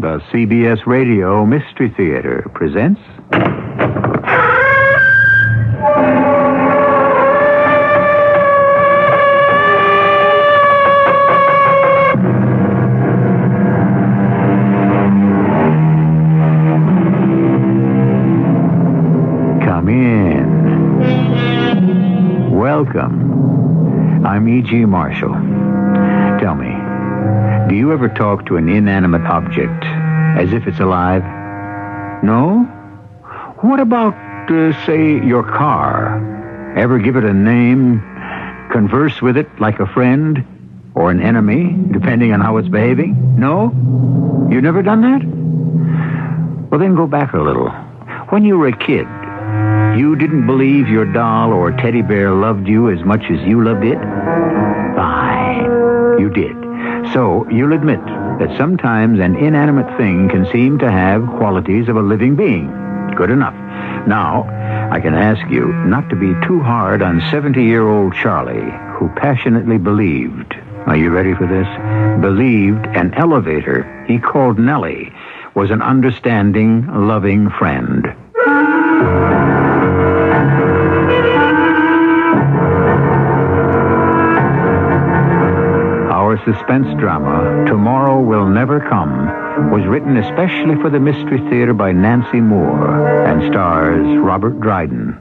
The CBS Radio Mystery Theater presents... Come in. Welcome. I'm E.G. Marshall. Tell me, do you ever talk to an inanimate object as if it's alive? No? What about, say, your car? Ever give it a name, converse with it like a friend or an enemy, depending on how it's behaving? No? You've never done that? Well, then go back a little. When you were a kid, you didn't believe your doll or teddy bear loved you as much as you loved it? Fine. You did. So, you'll admit that sometimes an inanimate thing can seem to have qualities of a living being. Good enough. Now, I can ask you not to be too hard on 70-year-old Charlie, who passionately believed, are you ready for this? Believed an elevator he called Nellie was an understanding, loving friend. Our suspense drama, Tomorrow Will Never Come, was written especially for the Mystery Theater by Nancy Moore and stars Robert Dryden.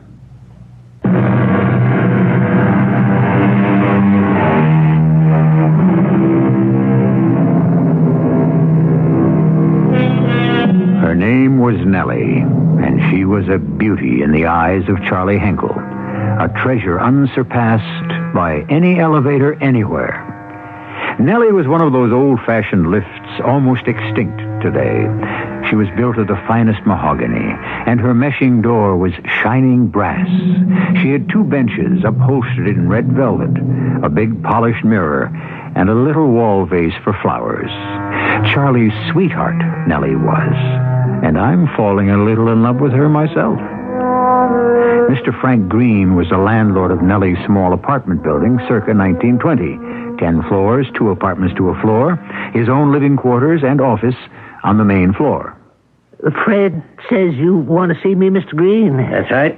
Her name was Nellie, and she was a beauty in the eyes of Charlie Henkel, a treasure unsurpassed by any elevator anywhere. Nellie was one of those old-fashioned lifts almost extinct today. She was built of the finest mahogany, and her meshing door was shining brass. She had 2 benches upholstered in red velvet, a big polished mirror, and a little wall vase for flowers. Charlie's sweetheart, Nellie was, and I'm falling a little in love with her myself. Mr. Frank Green was the landlord of Nellie's small apartment building circa 1920. 10 floors, 2 apartments to a floor, his own living quarters and office on the main floor. Fred says you want to see me, Mr. Green. That's right.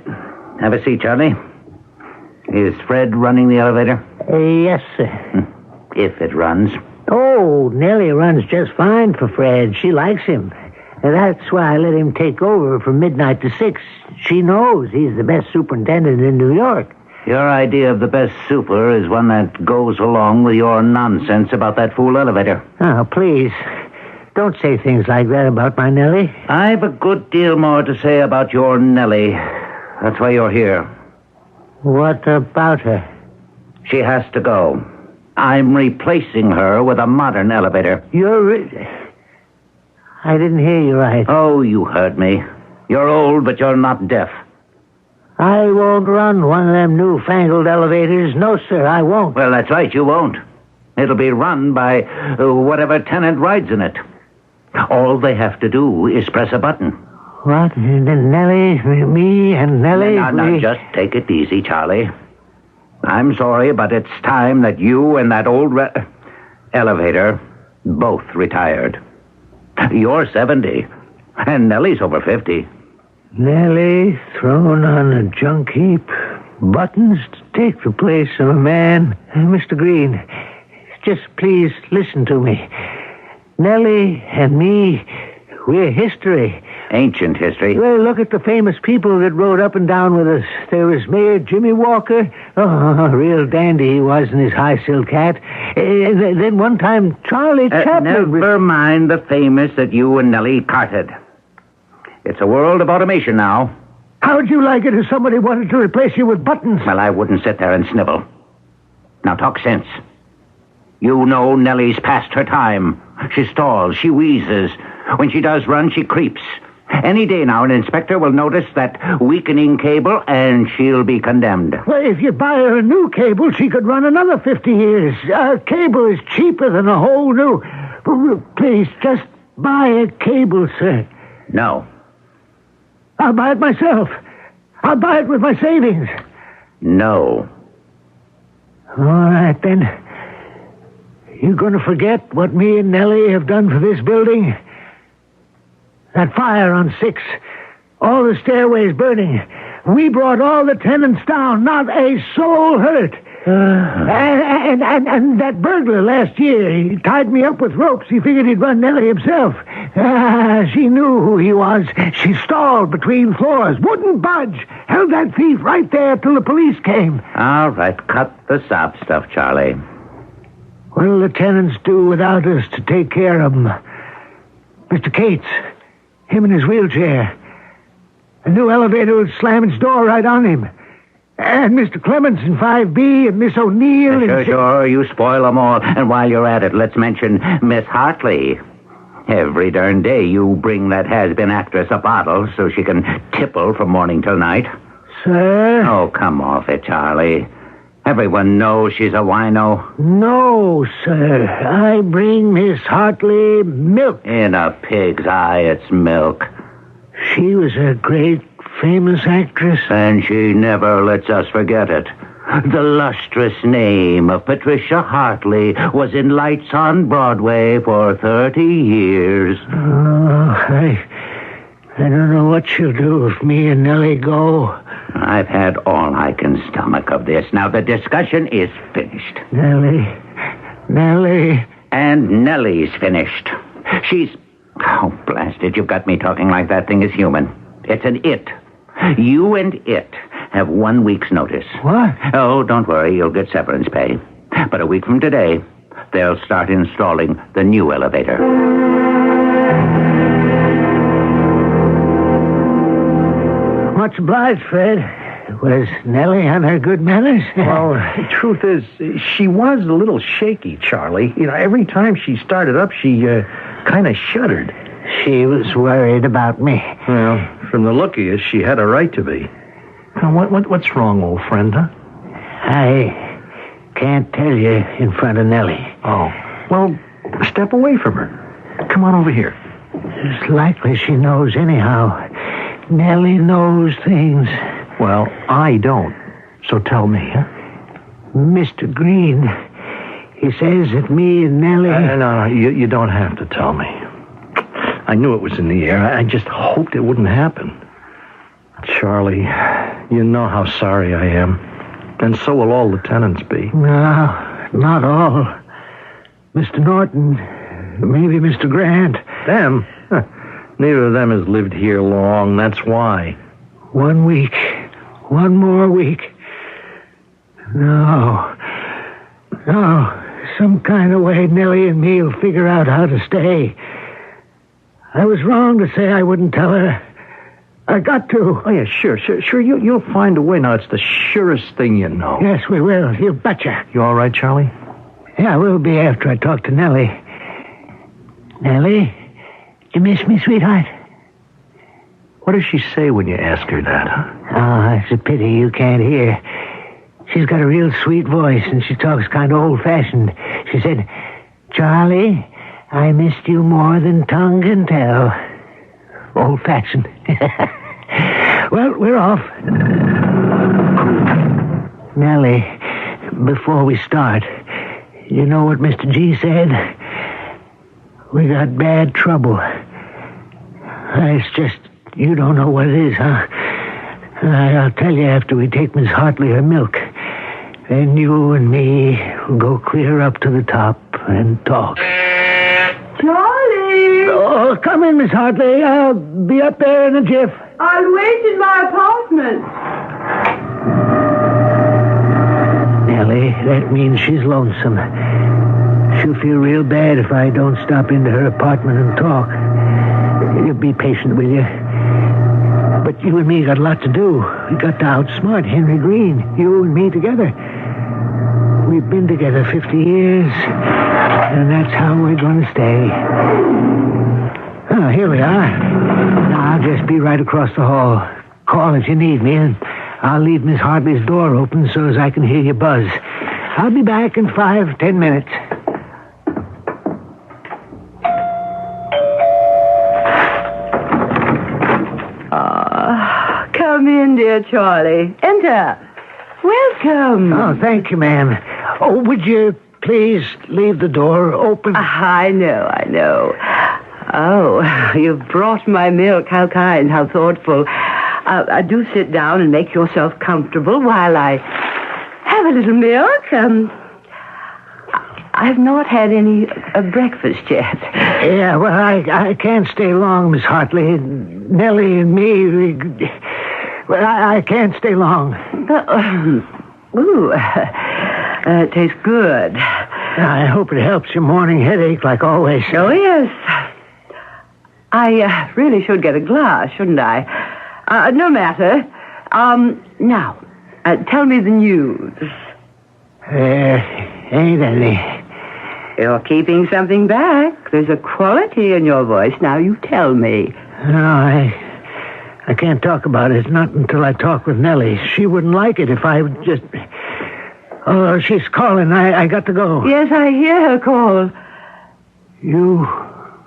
Have a seat, Charlie. Is Fred running the elevator? Yes, sir. If it runs. Oh, Nellie runs just fine for Fred. She likes him. That's why I let him take over from midnight to 6. She knows he's the best superintendent in New York. Your idea of the best super is one that goes along with your nonsense about that fool elevator. Oh, please. Don't say things like that about my Nellie. I've a good deal more to say about your Nellie. That's why you're here. What about her? She has to go. I'm replacing her with a modern elevator. I didn't hear you right. Oh, you heard me. You're old, but you're not deaf. I won't run one of them newfangled elevators. No, sir, I won't. Well, that's right, you won't. It'll be run by whatever tenant rides in it. All they have to do is press a button. What? Nellie, me and Nellie? Now, just take it easy, Charlie. I'm sorry, but it's time that you and that old elevator both retired. You're 70, and Nellie's over 50. Nellie thrown on a junk heap. Buttons to take the place of a man. Mr. Green, just please listen to me. Nellie and me, we're history. Ancient history. Well, look at the famous people that rode up and down with us. There was Mayor Jimmy Walker. Oh, a real dandy he was in his high silk hat. Then one time, Charlie Chaplin... Never mind the famous that you and Nellie carted. It's a world of automation now. How'd you like it if somebody wanted to replace you with buttons? Well, I wouldn't sit there and snivel. Now, talk sense. You know Nellie's past her time. She stalls, she wheezes. When she does run, she creeps. Any day now, an inspector will notice that weakening cable, and she'll be condemned. Well, if you buy her a new cable, she could run another 50 years. Our cable is cheaper than a whole new... Please, just buy a cable, sir. No. I'll buy it myself. I'll buy it with my savings. No. All right, then. You going to forget what me and Nellie have done for this building? That fire on 6. All the stairways burning. We brought all the tenants down. Not a soul hurt. And that burglar last year, he tied me up with ropes. He figured he'd run Nellie himself. She knew who he was. She stalled between floors, wouldn't budge. Held that thief right there till the police came. All right, cut the sob stuff, Charlie. What'll the tenants do without us to take care of them? Mr. Cates, him in his wheelchair. The new elevator would slam its door right on him. And Mr. Clements in 5B and Miss O'Neill and... Sure, you spoil them all. And while you're at it, let's mention Miss Hartley. Every darn day you bring that has-been actress a bottle so she can tipple from morning till night. Sir? Oh, come off it, Charlie. Everyone knows she's a wino. No, sir. I bring Miss Hartley milk. In a pig's eye, it's milk. She was a great, famous actress. And she never lets us forget it. The lustrous name of Patricia Hartley was in lights on Broadway for 30 years. Oh, I don't know what she'll do if me and Nellie go. I've had all I can stomach of this. Now the discussion is finished. Nellie. And Nellie's finished. She's... Oh, blast it, you've got me talking like that thing is human. It's an it. You and it have 1 week's notice. What? Oh, don't worry, you'll get severance pay. But a week from today, they'll start installing the new elevator. Much obliged, Fred. Was Nellie on her good manners? Well, the truth is, she was a little shaky, Charlie. You know, every time she started up, she kind of shuddered. She was worried about me. Well, from the look of you, she had a right to be. Now, what's wrong, old friend, huh? I can't tell you in front of Nellie. Oh, well, step away from her. Come on over here. It's likely she knows anyhow. Nellie knows things. Well, I don't. So tell me, huh? Mr. Green, he says that me and Nellie... No, you don't have to tell me. I knew it was in the air. I just hoped it wouldn't happen. Charlie, you know how sorry I am. And so will all the tenants be. No, not all. Mr. Norton, maybe Mr. Grant. Them? Huh. Neither of them has lived here long, that's why. 1 week. 1 more week. No. Some kind of way Nellie and me will figure out how to stay. I was wrong to say I wouldn't tell her. I got to. Oh, yeah, sure. You'll find a way. Now, it's the surest thing you know. Yes, we will. You betcha. You all right, Charlie? Yeah, I will be after I talk to Nellie. Nellie, you miss me, sweetheart? What does she say when you ask her that, huh? Oh, it's a pity you can't hear. She's got a real sweet voice, and she talks kind of old-fashioned. She said, Charlie, I missed you more than tongue can tell. Old-fashioned. Well, we're off. Nellie, before we start, you know what Mr. G said? We got bad trouble. It's just, you don't know what it is, huh? I'll tell you after we take Miss Hartley her milk. Then you and me will go clear up to the top and talk. Charlie! Oh, come in, Miss Hartley. I'll be up there in a jiff. I'll wait in my apartment. Nellie, that means she's lonesome. She'll feel real bad if I don't stop into her apartment and talk. You be patient, will you? But you and me got a lot to do. We got to outsmart Henry Green. You and me together. We've been together 50 years, and that's how we're going to stay. Oh, here we are. Now, I'll just be right across the hall. Call if you need me, and I'll leave Miss Hartley's door open so as I can hear you buzz. I'll be back in 5-10 minutes. Come in, dear Charlie. Enter. Welcome. Oh, thank you, ma'am. Oh, would you please leave the door open? I know. Oh, you've brought my milk. How kind, how thoughtful. Do sit down and make yourself comfortable while I have a little milk. I've not had any breakfast yet. Yeah, well, I can't stay long, Miss Hartley. Nellie and me, I can't stay long. It tastes good. I hope it helps your morning headache like always. Oh, yes. I really should get a glass, shouldn't I? No matter. Now, tell me the news. Ain't any. You're keeping something back. There's a quality in your voice. Now you tell me. No, I can't talk about it. Not until I talk with Nellie. She wouldn't like it if I just... Oh, she's calling. I got to go. Yes, I hear her call. You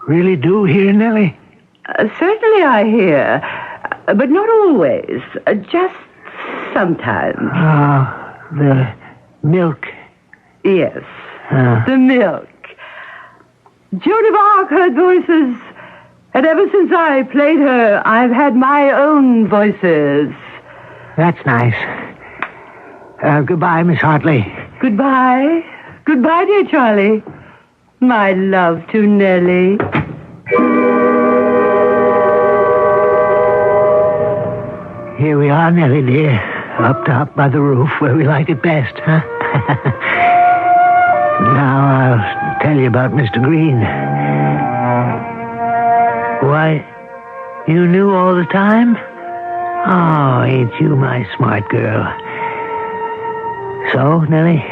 really do hear Nellie? Certainly I hear. But not always. Just sometimes. The milk. Yes. The milk. Joan of Arc heard voices, and ever since I played her, I've had my own voices. That's nice. Goodbye, Miss Hartley. Goodbye. Goodbye, dear Charlie. My love to Nellie. Here we are, Nellie, dear. Up top by the roof, where we like it best, huh? Now I'll tell you about Mr. Green. Why, you knew all the time? Oh, ain't you my smart girl? So, Nellie,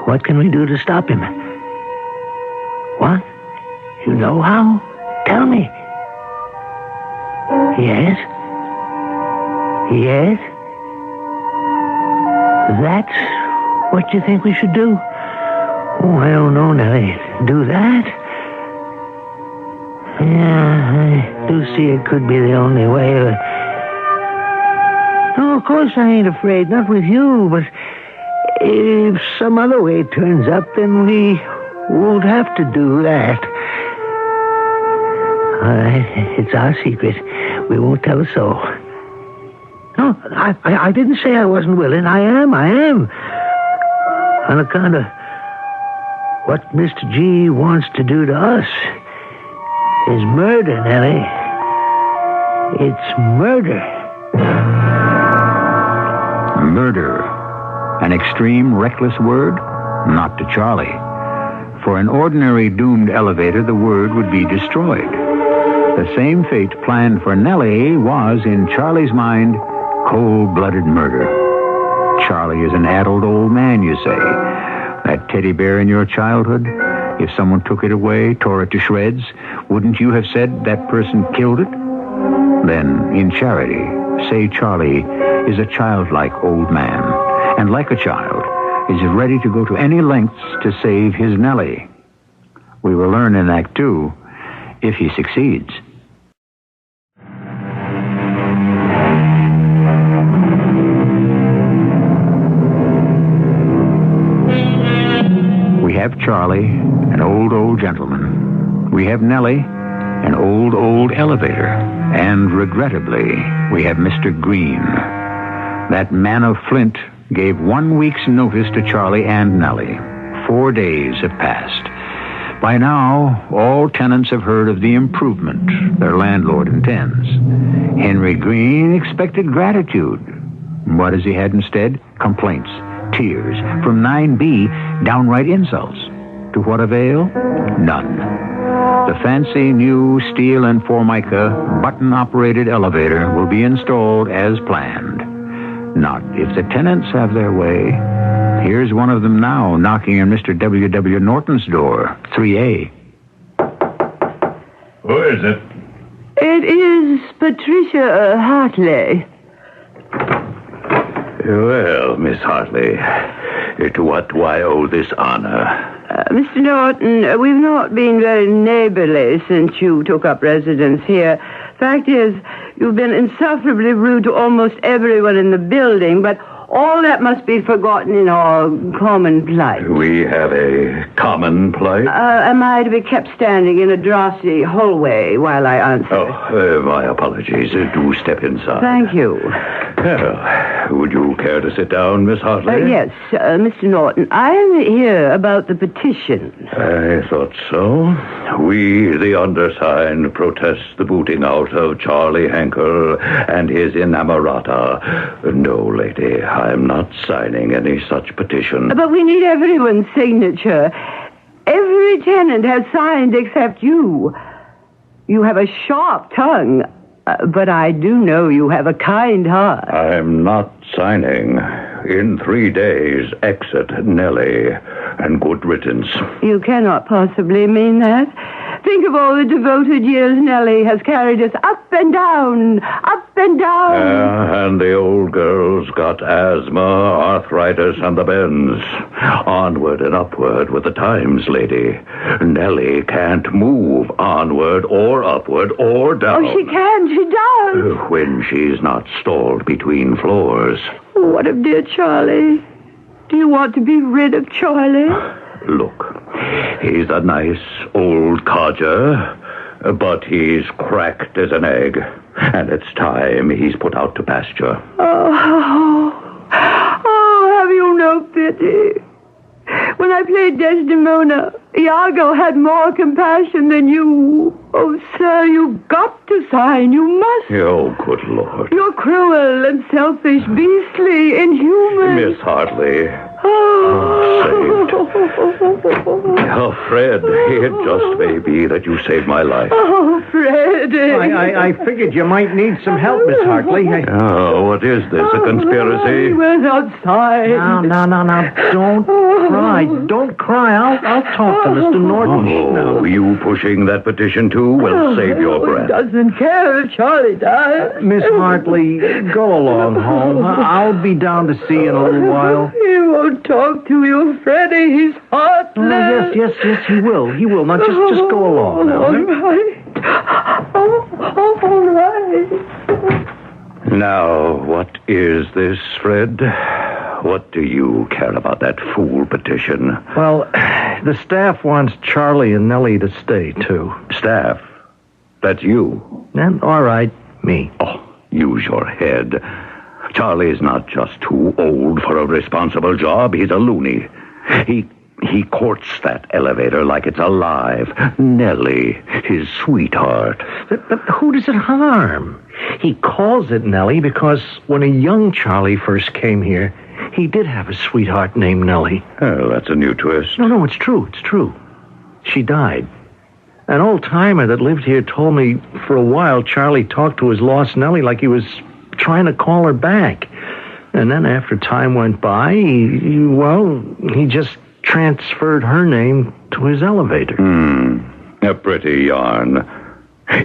what can we do to stop him? What? You know how? Tell me. Yes? Yes? That's what you think we should do? Oh, I don't know, Nellie. Do that? Yeah, I do see it could be the only way. No, of course I ain't afraid. Not with you, but if some other way turns up, then we won't have to do that. All right, it's our secret. We won't tell a soul. No, I didn't say I wasn't willing. I am. On account of what Mr. G wants to do to us is murder, Nellie. It's murder. Murder. An extreme, reckless word? Not to Charlie. For an ordinary doomed elevator, the word would be destroyed. The same fate planned for Nellie was, in Charlie's mind, cold-blooded murder. Charlie is an addled old man, you say. That teddy bear in your childhood, if someone took it away, tore it to shreds, wouldn't you have said that person killed it? Then, in charity, say Charlie is a childlike old man, and like a child, is ready to go to any lengths to save his Nellie. We will learn in Act 2 if he succeeds. We have Charlie, an old gentleman. We have Nellie, an old elevator. And regrettably, we have Mr. Green. That man of flint gave 1 week's notice to Charlie and Nellie. 4 days have passed. By now, all tenants have heard of the improvement their landlord intends. Henry Green expected gratitude. What has he had instead? Complaints, tears, from 9B, downright insults. To what avail? None. The fancy new steel and Formica button-operated elevator will be installed as planned. Not if the tenants have their way. Here's one of them now, knocking on Mr. W. Norton's door, 3A. Who is it? It is Patricia Hartley. Well, Miss Hartley, to what do I owe this honor? Mr. Norton, we've not been very neighborly since you took up residence here. Fact is, you've been insufferably rude to almost everyone in the building, but All that must be forgotten in our common plight. We have a common plight? Am I to be kept standing in a draughty hallway while I answer? Oh, my apologies. Do step inside. Thank you. Well, would you care to sit down, Miss Hartley? Yes, Mr. Norton. I am here about the petition. I thought so. We, the undersigned, protest the booting out of Charlie Henkel and his inamorata. No, lady, I'm not signing any such petition. But we need everyone's signature. Every tenant has signed except you. You have a sharp tongue, but I do know you have a kind heart. I'm not signing. In 3 days, exit Nellie, and good riddance. You cannot possibly mean that. Think of all the devoted years Nellie has carried us up and down, up and down. And the old girl's got asthma, arthritis, and the bends. Onward and upward with the times, lady. Nellie can't move onward or upward or down. Oh, she can, she does. When she's not stalled between floors. What of dear Charlie? Do you want to be rid of Charlie? Look, he's a nice old codger, but he's cracked as an egg, and it's time he's put out to pasture. Oh, have you no pity? When I played Desdemona, Iago had more compassion than you. Oh, sir, you've got to sign. You must. Oh, good Lord. You're cruel and selfish, beastly, inhuman. Miss Hartley. Oh, Oh, Fred, it just may be that you saved my life. Oh, Freddie. I figured you might need some help, Miss Hartley. Oh, what is this, a conspiracy? He went outside. No. Don't cry. Don't cry. I'll talk to Mr. Norton. Oh, you pushing that petition too will save your He breath. doesn't care if Charlie dies. Miss Hartley, go along home. I'll be down to see you in a little while. He won't talk to you, Freddie. He's heartless. Yes, he will. He will. Now, just go along now. All right. All right. Now, what is this, Fred? What do you care about that fool petition? Well, the staff wants Charlie and Nellie to stay, too. Staff? That's you. And, all right, me. Oh, use your head. Charlie's not just too old for a responsible job. He's a loony. He courts that elevator like it's alive. Nellie, his sweetheart. But who does it harm? He calls it Nellie because when a young Charlie first came here, he did have a sweetheart named Nellie. Oh, that's a new twist. No, it's true. She died. An old-timer that lived here told me for a while Charlie talked to his lost Nellie like he was trying to call her back. And then after time went by, he just transferred her name to his elevator. A pretty yarn.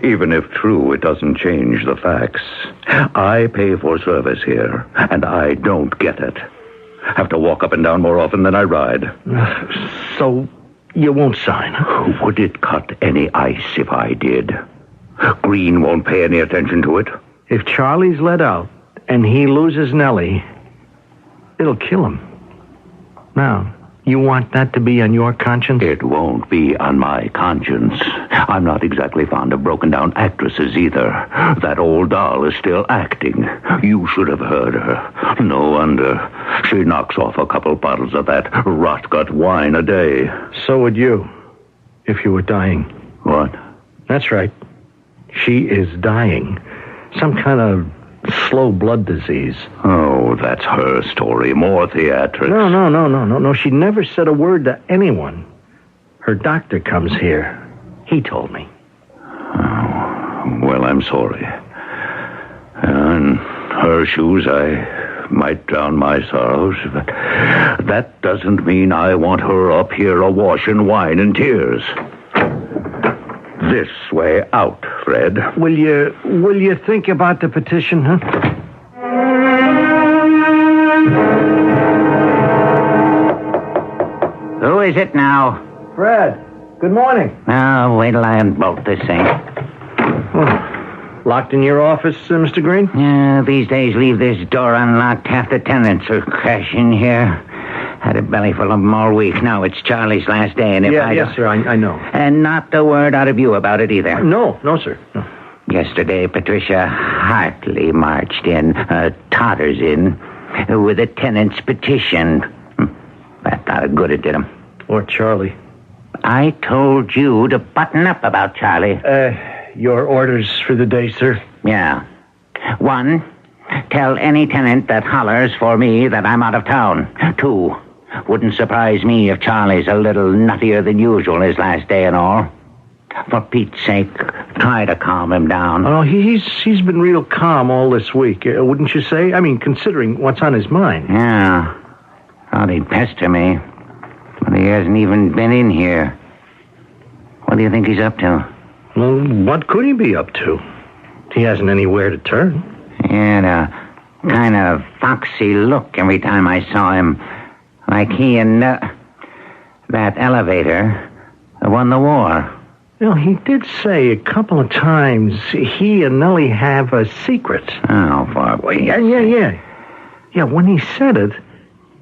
Even if true, it doesn't change the facts. I pay for service here, and I don't get it. Have to walk up and down more often than I ride. So you won't sign? Would it cut any ice if I did? Green won't pay any attention to it. If Charlie's let out and he loses Nellie, it'll kill him. Now, you want that to be on your conscience? It won't be on my conscience. I'm not exactly fond of broken-down actresses either. That old doll is still acting. You should have heard her. No wonder. She knocks off a couple bottles of that rot-gut wine a day. So would you, if you were dying. What? That's right. She is dying. Some kind of slow blood disease. Oh, that's her story. More theatrics. No. She never said a word to anyone. Her doctor comes here. He told me. Oh, well, I'm sorry. In her shoes, I might drown my sorrows, but that doesn't mean I want her up here awash in wine and tears. This way out, Fred. Will you think about the petition, huh? Who is it now? Fred, good morning. Now, wait till I unbolt this thing. Locked in your office, Mr. Green? Yeah, these days leave this door unlocked. Half the tenants are crashing here. Had a belly full of them all week. Now it's Charlie's last day, and if Yes, sir, I know. And not a word out of you about it either. No, sir. No. Yesterday, Patricia Hartley marched in, totters in, with a tenant's petition. That not a good it did him. Or Charlie. I told you to button up about Charlie. Your orders for the day, sir? Yeah. 1, tell any tenant that hollers for me that I'm out of town. 2, wouldn't surprise me if Charlie's a little nuttier than usual his last day and all. For Pete's sake, try to calm him down. Oh, he's been real calm all this week, wouldn't you say? I mean, considering what's on his mind. Yeah. Thought he'd pester me. But he hasn't even been in here. What do you think he's up to? Well, what could he be up to? He hasn't anywhere to turn. He had a kind of foxy look every time I saw him. Like he and that elevator won the war. Well, he did say a couple of times he and Nellie have a secret. Oh, for Yeah. Yeah, when he said it,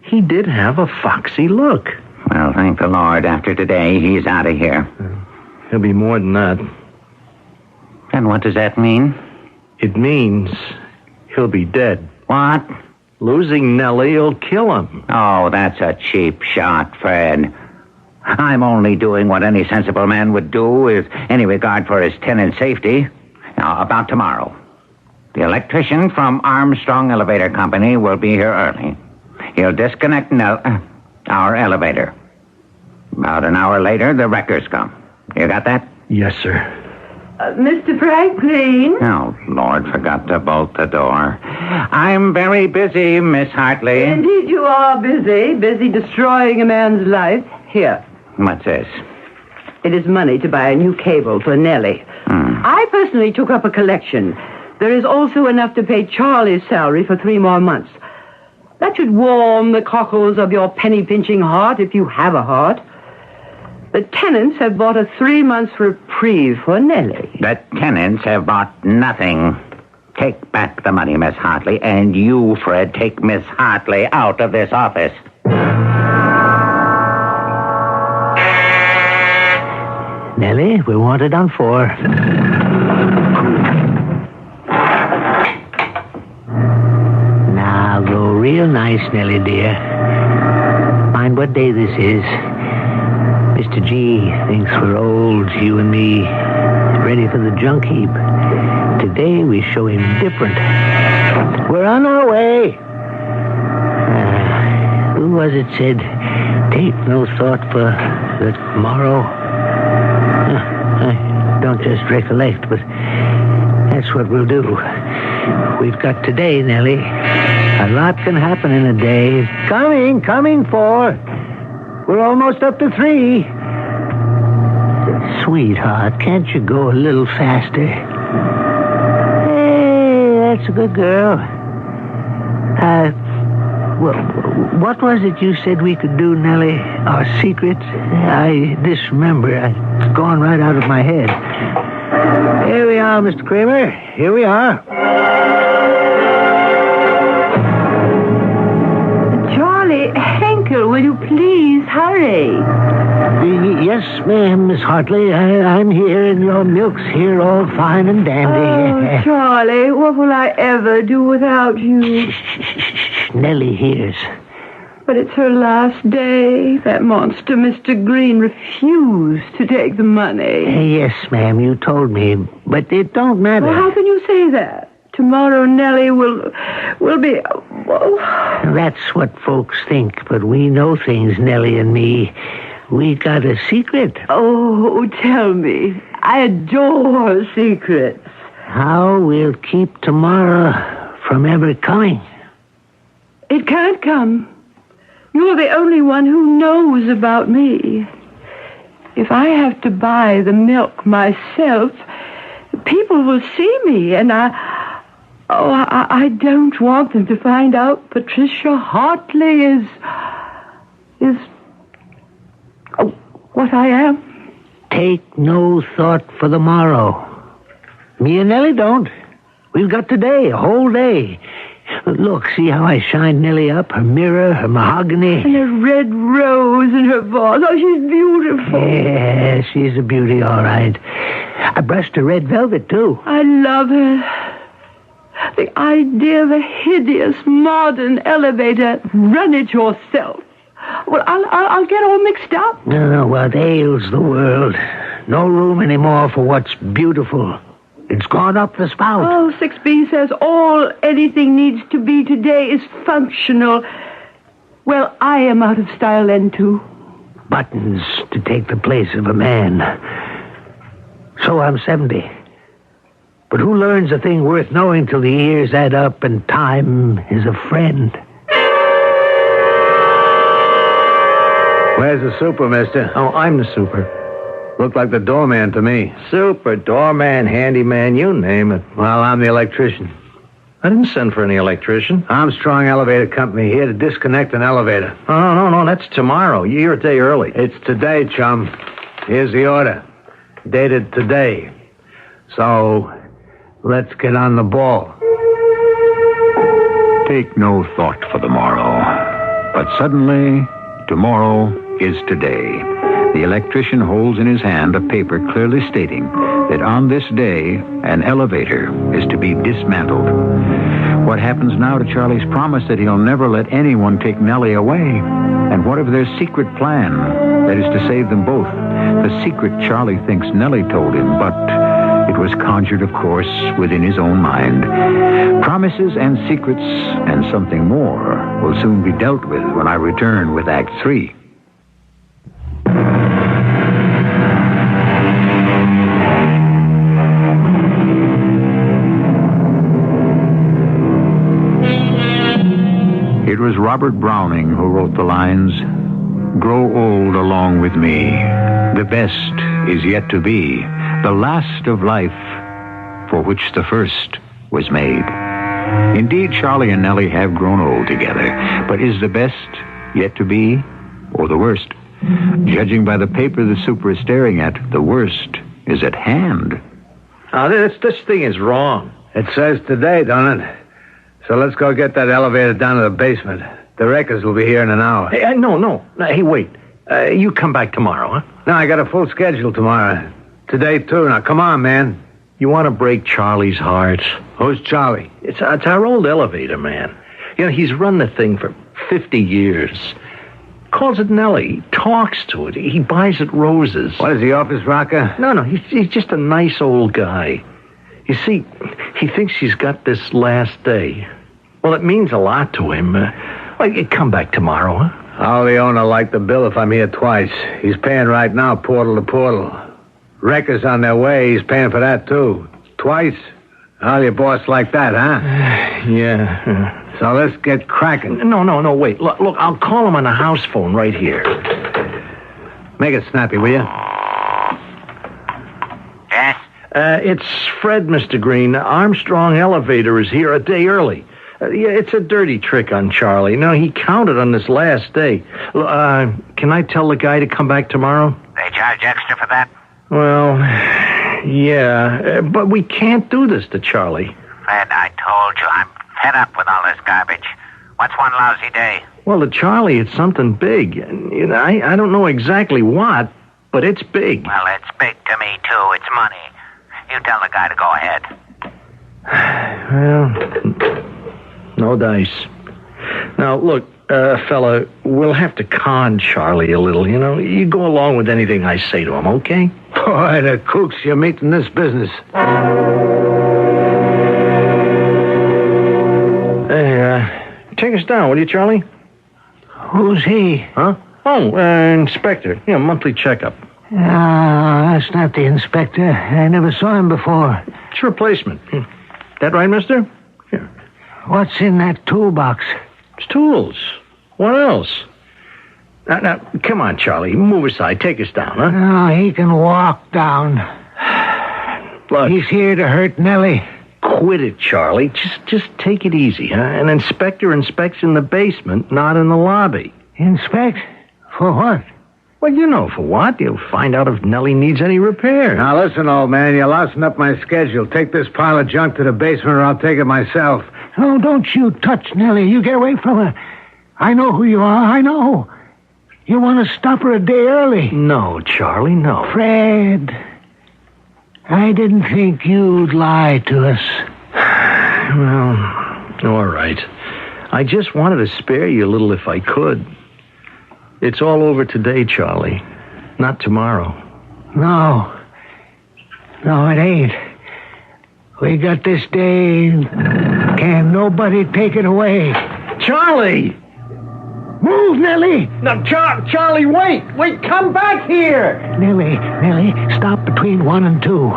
he did have a foxy look. Well, thank the Lord, after today, he's out of here. He'll be more than that. And what does that mean? It means he'll be dead. What? Losing Nellie will kill him. Oh, that's a cheap shot, Fred. I'm only doing what any sensible man would do with any regard for his tenant's safety. Now, about tomorrow. The electrician from Armstrong Elevator Company will be here early. He'll disconnect our elevator. About an hour later, the wreckers come. You got that? Yes, sir. Mr. Franklin? Oh, Lord, forgot to bolt the door. I'm very busy, Miss Hartley. Indeed you are busy destroying a man's life. Here. What's this? It is money to buy a new cable for Nellie. I personally took up a collection. There is also enough to pay Charlie's salary for 3 more months. That should warm the cockles of your penny-pinching heart, if you have a heart. The tenants have bought a 3 months reprieve for Nellie. The tenants have bought nothing. Take back the money, Miss Hartley, and you, Fred, take Miss Hartley out of this office. Nellie, we want it on 4. Now, go real nice, Nellie, dear. Mind what day this is. Mr. G thinks we're old, you and me, ready for the junk heap. Today, we show him different. We're on our way. Who was it said, take no thought for the tomorrow? I don't just recollect, but that's what we'll do. We've got today, Nellie. A lot can happen in a day. Coming, 4. We're almost up to 3. Sweetheart, can't you go a little faster? Hey, that's a good girl. What was it you said we could do, Nellie? Our secret? I disremember. It's gone right out of my head. Here we are, Mr. Kramer. Here we are. Charlie, Henkel, will you please hurry? Yes, ma'am, Miss Hartley. I'm here, and your milk's here all fine and dandy. Oh, Charlie, what will I ever do without you? Shh. Nellie hears. But it's her last day. That monster, Mr. Green, refused to take the money. Yes, ma'am, you told me, but it don't matter. Well, how can you say that? Tomorrow Nellie will be... That's what folks think, but we know things, Nellie and me. We got a secret. Oh, tell me. I adore secrets. How we'll keep tomorrow from ever coming. It can't come. You're the only one who knows about me. If I have to buy the milk myself, people will see me, and I don't want them to find out Patricia Hartley is what I am. Take no thought for the morrow. Me and Nellie don't. We've got today, a whole day. Look, see how I shined Nellie up? Her mirror, her mahogany. And a red rose in her vase. Oh, she's beautiful. Yeah, she's a beauty, all right. I brushed her red velvet, too. I love her. The idea of a hideous, modern elevator. Run it yourself. Well, I'll get all mixed up. No, what ails the world? No room anymore for what's beautiful. It's gone up the spout. Oh, 6B says all anything needs to be today is functional. Well, I am out of style then, too. Buttons to take the place of a man. So I'm 70. But who learns a thing worth knowing till the years add up and time is a friend? Where's the super, mister? Oh, I'm the super. Looked like the doorman to me. Super, doorman, handyman, you name it. Well, I'm the electrician. I didn't send for any electrician. Armstrong Elevator Company, here to disconnect an elevator. Oh, no, that's tomorrow. You're a day early. It's today, chum. Here's the order. Dated today. So, let's get on the ball. Take no thought for the morrow. But suddenly, tomorrow is today. The electrician holds in his hand a paper clearly stating that on this day, an elevator is to be dismantled. What happens now to Charlie's promise that he'll never let anyone take Nellie away? And what of their secret plan, that is to save them both? The secret Charlie thinks Nellie told him, but it was conjured, of course, within his own mind. Promises and secrets and something more will soon be dealt with when I return with Act 3. It was Robert Browning who wrote the lines, "Grow old along with me. The best is yet to be, the last of life for which the first was made." Indeed, Charlie and Nellie have grown old together, but is the best yet to be, or the worst? Judging by the paper the super is staring at, the worst is at hand. This thing is wrong. It says today, don't it? So let's go get that elevator down to the basement. The wreckers will be here in an hour. Hey, no. Hey, wait. You come back tomorrow, huh? No, I got a full schedule tomorrow. Today, too. Now, come on, man. You want to break Charlie's heart? Who's Charlie? It's our old elevator man. You know, he's run the thing for 50 years. Calls it Nellie. He talks to it. He buys it roses. What is he, office rocker? No, he's just a nice old guy. You see, he thinks he's got this last day. Well, it means a lot to him. Come back tomorrow, huh? How'll the owner like the bill if I'm here twice? He's paying right now, portal to portal. Wreckers on their way, he's paying for that, too. Twice? How'll your boss like that, huh? Yeah. So let's get cracking. No, wait. Look, I'll call him on the house phone right here. Make it snappy, will you? Yes? It's Fred, Mr. Green. Armstrong Elevator is here a day early. Yeah, it's a dirty trick on Charlie. No, he counted on this last day. Can I tell the guy to come back tomorrow? They charge extra for that? Well, yeah, but we can't do this to Charlie. Fred, I told you, I'm fed up with all this garbage. What's one lousy day? Well, to Charlie, it's something big. And, you know, I don't know exactly what, but it's big. Well, it's big to me, too. It's money. You tell the guy to go ahead. Well, no dice. Now, look, fella, we'll have to con Charlie a little, you know. You go along with anything I say to him, okay? Boy, the kooks you meet in this business. Hey, take us down, will you, Charlie? Who's he? Huh? Oh, inspector. Yeah, monthly checkup. That's not the inspector. I never saw him before. It's a replacement. That right, mister? Here. What's in that toolbox? It's tools. What else? Now, come on, Charlie. Move aside. Take us down, huh? No, he can walk down. Look. He's here to hurt Nellie. Quit it, Charlie. Just take it easy, huh? An inspector inspects in the basement, not in the lobby. Inspect? For what? Well, you know for what. You'll find out if Nellie needs any repair. Now, listen, old man. You're lousing up my schedule. Take this pile of junk to the basement or I'll take it myself. No, don't you touch Nellie. You get away from her. I know who you are. I know. You want to stop her a day early. No, Charlie, no. Fred, I didn't think you'd lie to us. Well, all right. I just wanted to spare you a little if I could. It's all over today, Charlie. Not tomorrow. No, it ain't. We got this day. Can't nobody take it away. Charlie! Move, Nellie! No, Charlie, wait! Wait, come back here! Nellie, stop between 1 and 2.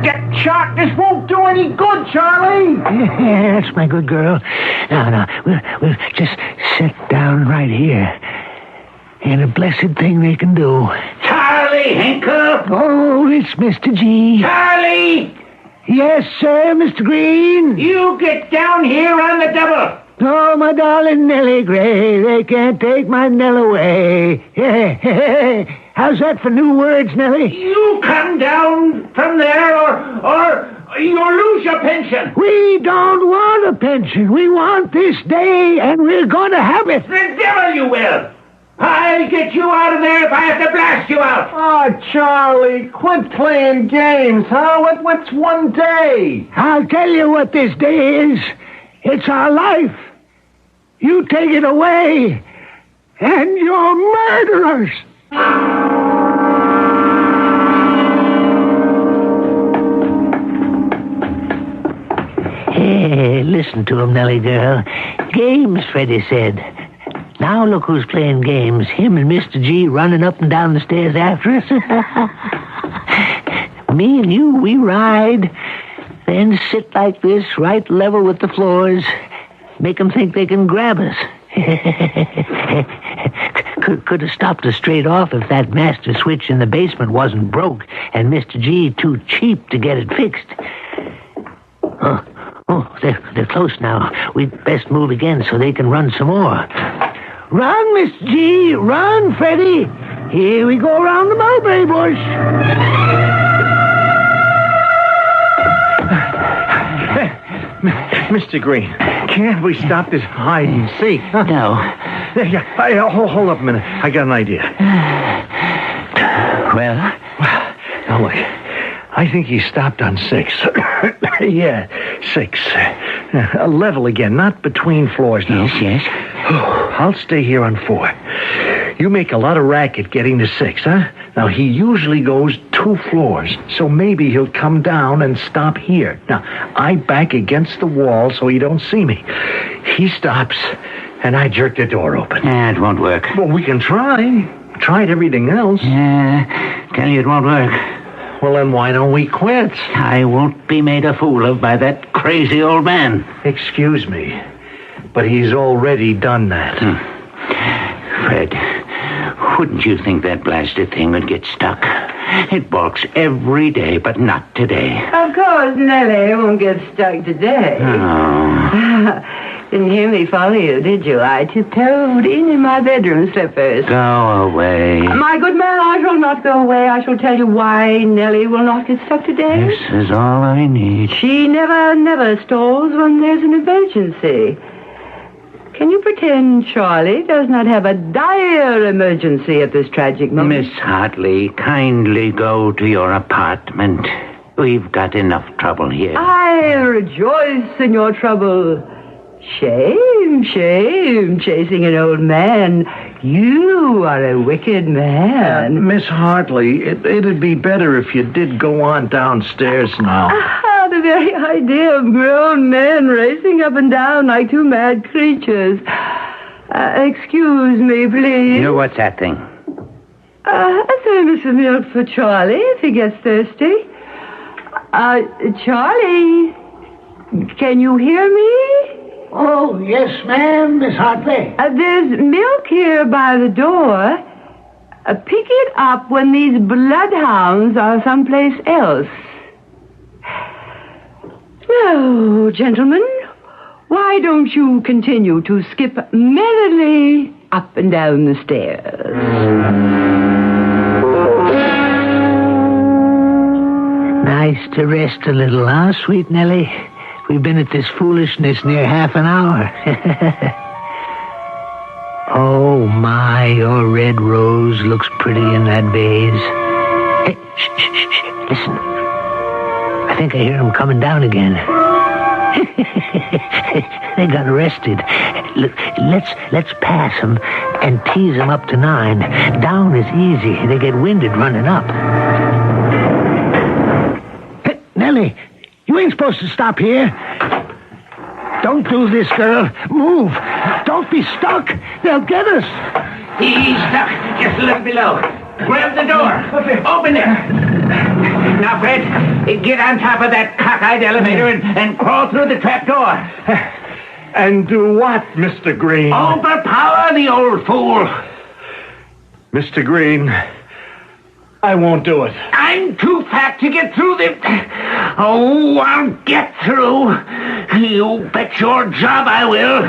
Get shot! This won't do any good, Charlie! Yeah, that's my good girl. Now, we'll just sit down right here. Ain't a blessed thing they can do. Charlie Hinkle! Oh, it's Mr. G. Charlie! Yes, sir, Mr. Green. You get down here on the double. Oh, my darling Nellie Gray, they can't take my Nell away. How's that for new words, Nellie? You come down from there or you'll lose your pension. We don't want a pension. We want this day, and we're going to have it. The devil you will. I'll get you out of there if I have to blast you out. Oh, Charlie, quit playing games, huh? What's one day? I'll tell you what this day is. It's our life. You take it away, and you're murderers. Hey, listen to him, Nellie girl. Games, Freddie said. Now look who's playing games. Him and Mr. G running up and down the stairs after us. Me and you, we ride. Then sit like this, right level with the floors. Make them think they can grab us. Could have stopped us straight off if that master switch in the basement wasn't broke and Mr. G too cheap to get it fixed. Oh, they're close now. We'd best move again so they can run some more. Run, Mr. G! Run, Freddie! Here we go around the mulberry bush. Mr. Green, can't we stop this hide and seek? Huh? No. Hold up a minute. I got an idea. Well? Now look, I think he stopped on 6. Yeah, 6. Level again, not between floors now. Yes. I'll stay here on 4. You make a lot of racket getting to 6, huh? Now, he usually goes 2 floors, so maybe he'll come down and stop here. Now, I back against the wall so he don't see me. He stops, and I jerk the door open. It won't work. Well, we can try. Tried everything else. Tell you it won't work. Well, then why don't we quit? I won't be made a fool of by that crazy old man. Excuse me, but he's already done that. Fred, wouldn't you think that blasted thing would get stuck? It balks every day, but not today. Of course, Nellie won't get stuck today. Oh. Didn't hear me follow you, did you? I tiptoed in my bedroom slippers. Go away. My good man, I shall not go away. I shall tell you why Nellie will not get stuck today. This is all I need. She never stalls when there's an emergency. Can you pretend Charlie does not have a dire emergency at this tragic moment? Miss Hartley, kindly go to your apartment. We've got enough trouble here. I rejoice in your trouble. Shame, chasing an old man. You are a wicked man. Miss Hartley, it'd be better if you did go on downstairs now. The very idea of grown men racing up and down like 2 mad creatures. Excuse me, please. What's that thing? A thermos of milk for Charlie if he gets thirsty. Charlie, can you hear me? Oh, yes, ma'am, Miss Hartley. There's milk here by the door. Pick it up when these bloodhounds are someplace else. Now, gentlemen, why don't you continue to skip merrily up and down the stairs. Nice to rest a little, huh, sweet Nellie? We've been at this foolishness near half an hour. Oh, my, your red rose looks pretty in that vase. Hey, shh. Listen. I think I hear them coming down again. They got arrested. Let's pass them and tease them up to 9. Down is easy. They get winded running up. Hey, Nellie, you ain't supposed to stop here. Don't do this, girl. Move. Don't be stuck. They'll get us. He's stuck just a little below. Grab the door. Okay. Open it. Now, Fred, get on top of that cockeyed elevator and crawl through the trap door. And do what, Mr. Green? Overpower the old fool. Mr. Green, I won't do it. I'm too fat to get through this. Oh, I'll get through. You bet your job I will.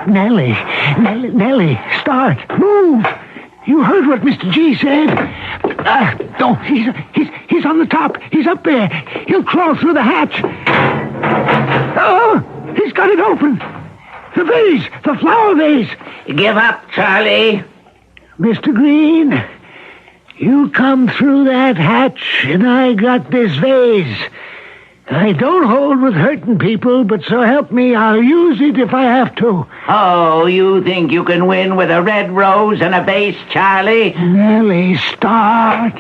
Nellie, start. Move. You heard what Mr. G said. Don't. He's on the top. He's up there. He'll crawl through the hatch. Oh, he's got it open. The vase, the flower vase. Give up, Charlie. Mr. Green, you come through that hatch and I got this vase. I don't hold with hurting people, but so help me, I'll use it if I have to. Oh, you think you can win with a red rose and a vase, Charlie? Nellie, start.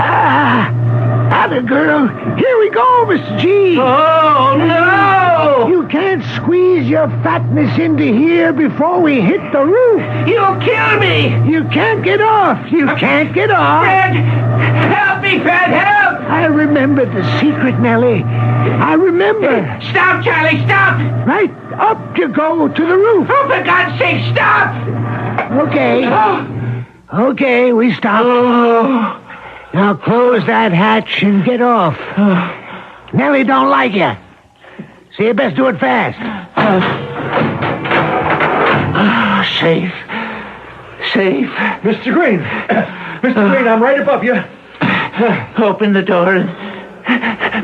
Atta girl. Here we go, Mr. G. Oh, no! You can't squeeze your fatness into here before we hit the roof. You'll kill me! You can't get off. You can't get off. Fred! Help me, Fred! Help! I remember the secret, Nellie. I remember. Stop, Charlie, stop! Right up you go to the roof. Oh, for God's sake, stop! Okay, we stop. Now close that hatch and get off. Nellie don't like you. So you best do it fast. Safe. Mr. Green. Mr. Green, I'm right above you. Open the door and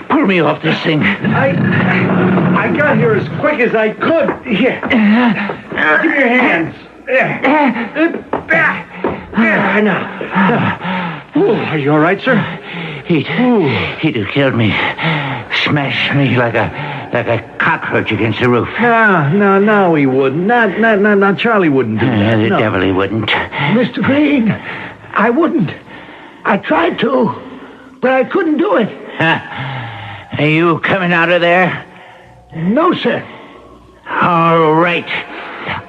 pull me off this thing. I got here as quick as I could. Here. Give me your hands. Now. Are you all right, sir? He'd have killed me. Smashed me like a cockroach against the roof. No, he wouldn't. Not Charlie wouldn't do that. The devil he wouldn't. Mr. Green, I wouldn't. I tried to, but I couldn't do it. Are you coming out of there? No, sir. All right.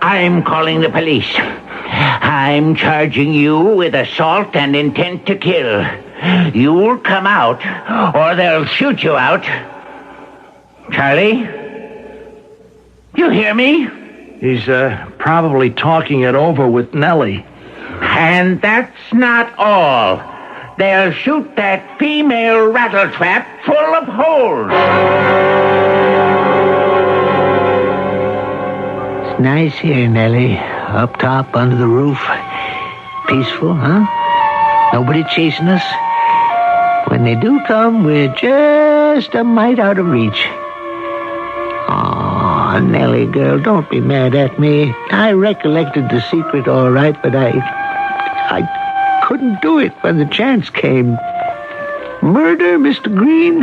I'm calling the police. I'm charging you with assault and intent to kill. You'll come out, or they'll shoot you out. Charlie? You hear me? He's probably talking it over with Nellie. And that's not all. They'll shoot that female rattletrap full of holes. It's nice here, Nellie. Up top, under the roof. Peaceful, huh? Nobody chasing us. When they do come, we're just a mite out of reach. Aw, Nellie, girl, don't be mad at me. I recollected the secret all right, but I couldn't do it when the chance came. Murder, Mr. Green?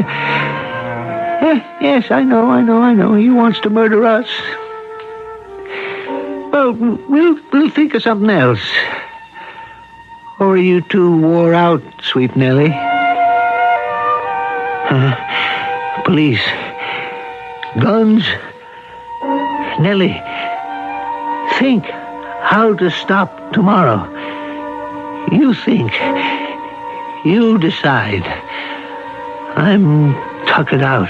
Yes, I know. He wants to murder us. Well, we'll think of something else. Or are you too wore out, sweet Nellie? Police. Guns. Nellie, think how to stop tomorrow. You think. You decide. I'm tuckered out.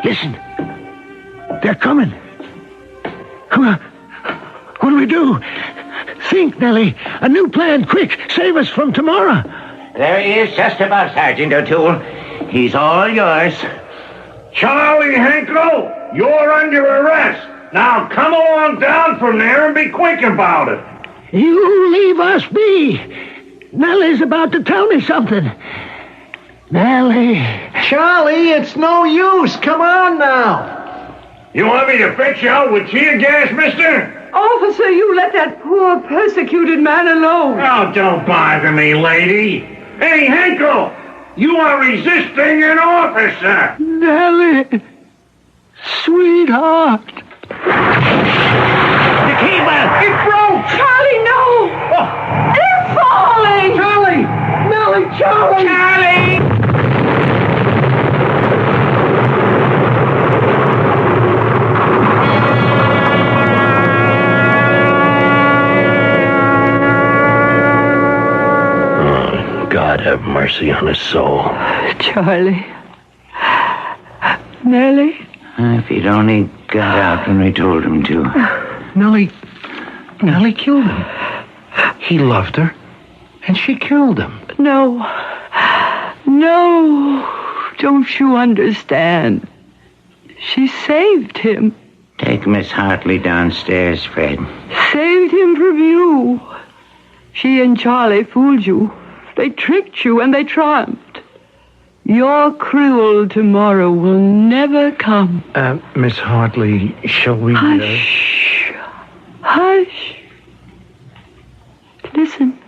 Listen. They're coming. Come on. What do we do? Think, Nellie. A new plan, quick. Save us from tomorrow. There he is, just about, Sergeant O'Toole. He's all yours. Charlie Henkel, You're under arrest. Now come along down from there and be quick about it. You leave us be. Nellie's about to tell me something. Nellie. Charlie, it's no use. Come on now. You want me to fetch you out with tear gas, mister? Officer, you let that poor persecuted man alone. Oh, don't bother me, lady. Hey, Henkel, you are resisting an officer. Nellie. Sweetheart. The keyboard, it broke. Charlie, no. Oh. They're falling. Charlie! Nellie, Charlie! Charlie! God have mercy on his soul. Charlie. Nellie? If he'd only got out when we told him to. Nellie killed him. He loved her, and she killed him. No. Don't you understand? She saved him. Take Miss Hartley downstairs, Fred. Saved him from you. She and Charlie fooled you. They tricked you and they triumphed. Your cruel tomorrow will never come. Miss Hartley, shall we... Hush. Hush. Listen.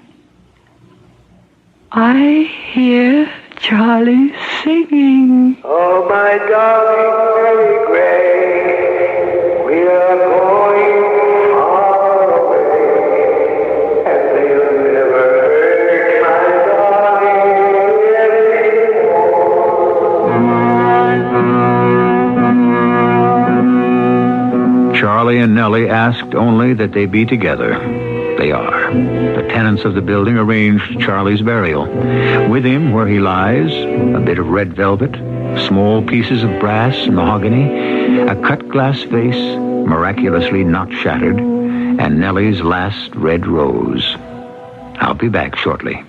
I hear Charlie singing. Oh, my darling Mary Gray, we are going far away, and they'll never hurt my darling anymore. Charlie and Nellie asked only that they be together. They are. The tenants of the building arranged Charlie's burial. With him, where he lies, a bit of red velvet, small pieces of brass and mahogany, a cut glass vase, miraculously not shattered, and Nellie's last red rose. I'll be back shortly.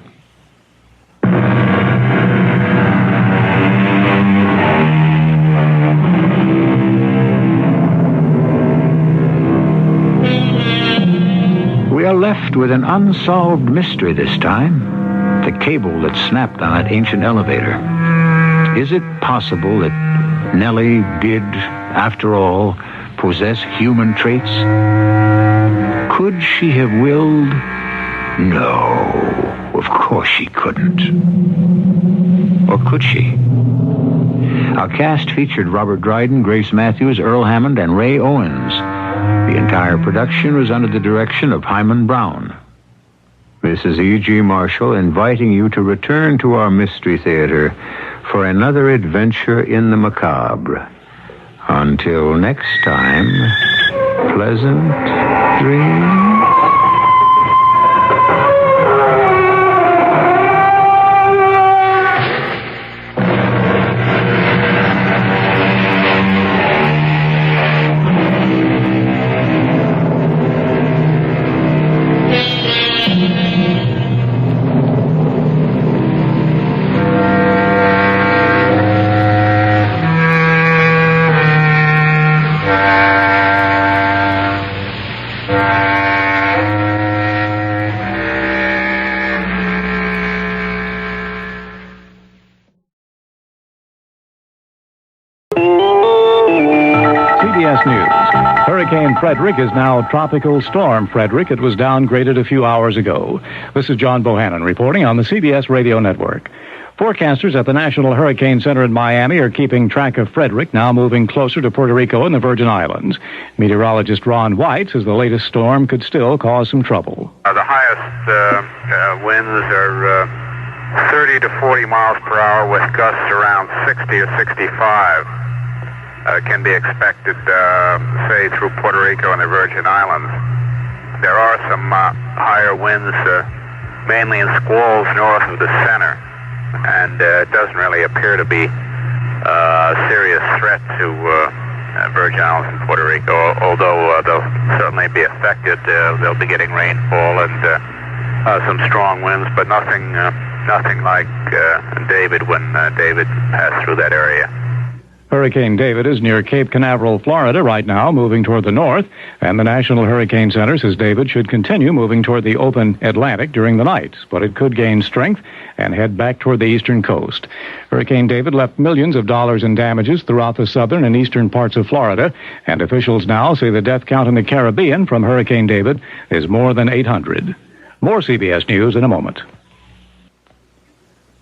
We are left with an unsolved mystery this time. The cable that snapped on that ancient elevator. Is it possible that Nellie did, after all, possess human traits? Could she have willed? No, of course she couldn't. Or could she? Our cast featured Robert Dryden, Grace Matthews, Earl Hammond, and Ray Owens. The entire production was under the direction of Hyman Brown. This is E.G. Marshall inviting you to return to our Mystery Theater for another adventure in the macabre. Until next time, pleasant dreams. CBS News. Hurricane Frederick is now Tropical Storm Frederick. It was downgraded a few hours ago. This is John Bohannon reporting on the CBS Radio Network. Forecasters at the National Hurricane Center in Miami are keeping track of Frederick, now moving closer to Puerto Rico and the Virgin Islands. Meteorologist Ron White says the latest storm could still cause some trouble. The highest winds are 30 to 40 miles per hour with gusts around 60 or 65. Can be expected, say, through Puerto Rico and the Virgin Islands. There are some higher winds, mainly in squalls north of the center, and it doesn't really appear to be a serious threat to Virgin Islands and Puerto Rico, although they'll certainly be affected. They'll be getting rainfall and some strong winds, but nothing like David when David passed through that area. Hurricane David is near Cape Canaveral, Florida right now, moving toward the north, and the National Hurricane Center says David should continue moving toward the open Atlantic during the night, but it could gain strength and head back toward the eastern coast. Hurricane David left millions of dollars in damages throughout the southern and eastern parts of Florida, and officials now say the death count in the Caribbean from Hurricane David is more than 800. More CBS News in a moment.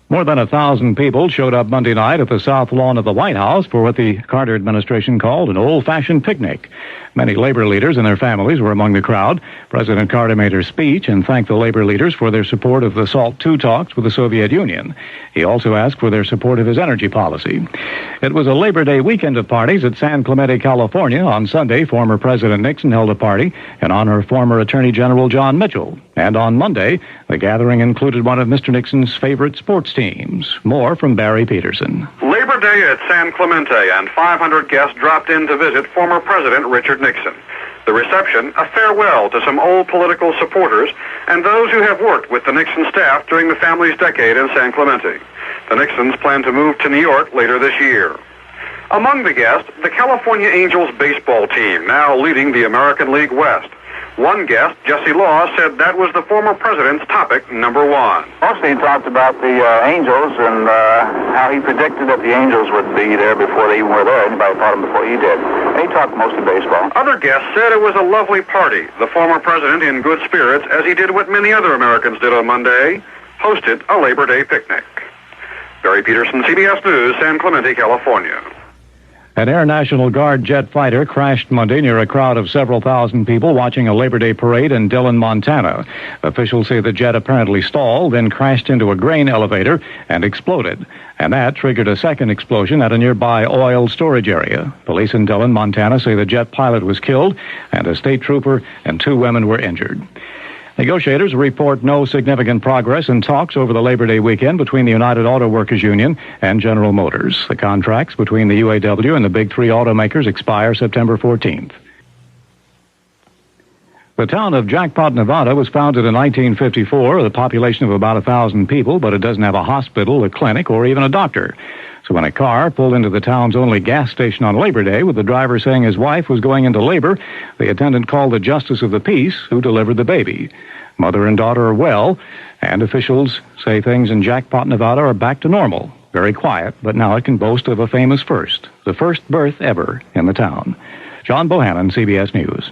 More than 1,000 people showed up Monday night at the south lawn of the White House for what the Carter administration called an old-fashioned picnic. Many labor leaders and their families were among the crowd. President Carter made her speech and thanked the labor leaders for their support of the SALT II talks with the Soviet Union. He also asked for their support of his energy policy. It was a Labor Day weekend of parties at San Clemente, California. On Sunday, former President Nixon held a party in honor of former Attorney General John Mitchell. And on Monday, the gathering included one of Mr. Nixon's favorite sports teams. More from Barry Peterson. Labor Day at San Clemente, and 500 guests dropped in to visit former President Richard Nixon. The reception, a farewell to some old political supporters and those who have worked with the Nixon staff during the family's decade in San Clemente. The Nixons plan to move to New York later this year. Among the guests, the California Angels baseball team, now leading the American League West. One guest, Jesse Law, said that was the former president's topic number one. Mostly he talked about the Angels and how he predicted that the Angels would be there before they even were there. Anybody thought them before he did. And he talked mostly baseball. Other guests said it was a lovely party. The former president, in good spirits, as he did what many other Americans did on Monday, hosted a Labor Day picnic. Barry Peterson, CBS News, San Clemente, California. An Air National Guard jet fighter crashed Monday near a crowd of several thousand people watching a Labor Day parade in Dillon, Montana. Officials say the jet apparently stalled, then crashed into a grain elevator and exploded. And that triggered a second explosion at a nearby oil storage area. Police in Dillon, Montana say the jet pilot was killed and a state trooper and 2 women were injured. Negotiators report no significant progress in talks over the Labor Day weekend between the United Auto Workers Union and General Motors. The contracts between the UAW and the big 3 automakers expire September 14th. The town of Jackpot, Nevada was founded in 1954 with a population of about 1,000 people, but it doesn't have a hospital, a clinic, or even a doctor. So when a car pulled into the town's only gas station on Labor Day with the driver saying his wife was going into labor, the attendant called the Justice of the Peace, who delivered the baby. Mother and daughter are well, and officials say things in Jackpot, Nevada are back to normal. Very quiet, but now it can boast of a famous first, the first birth ever in the town. John Bohannon, CBS News.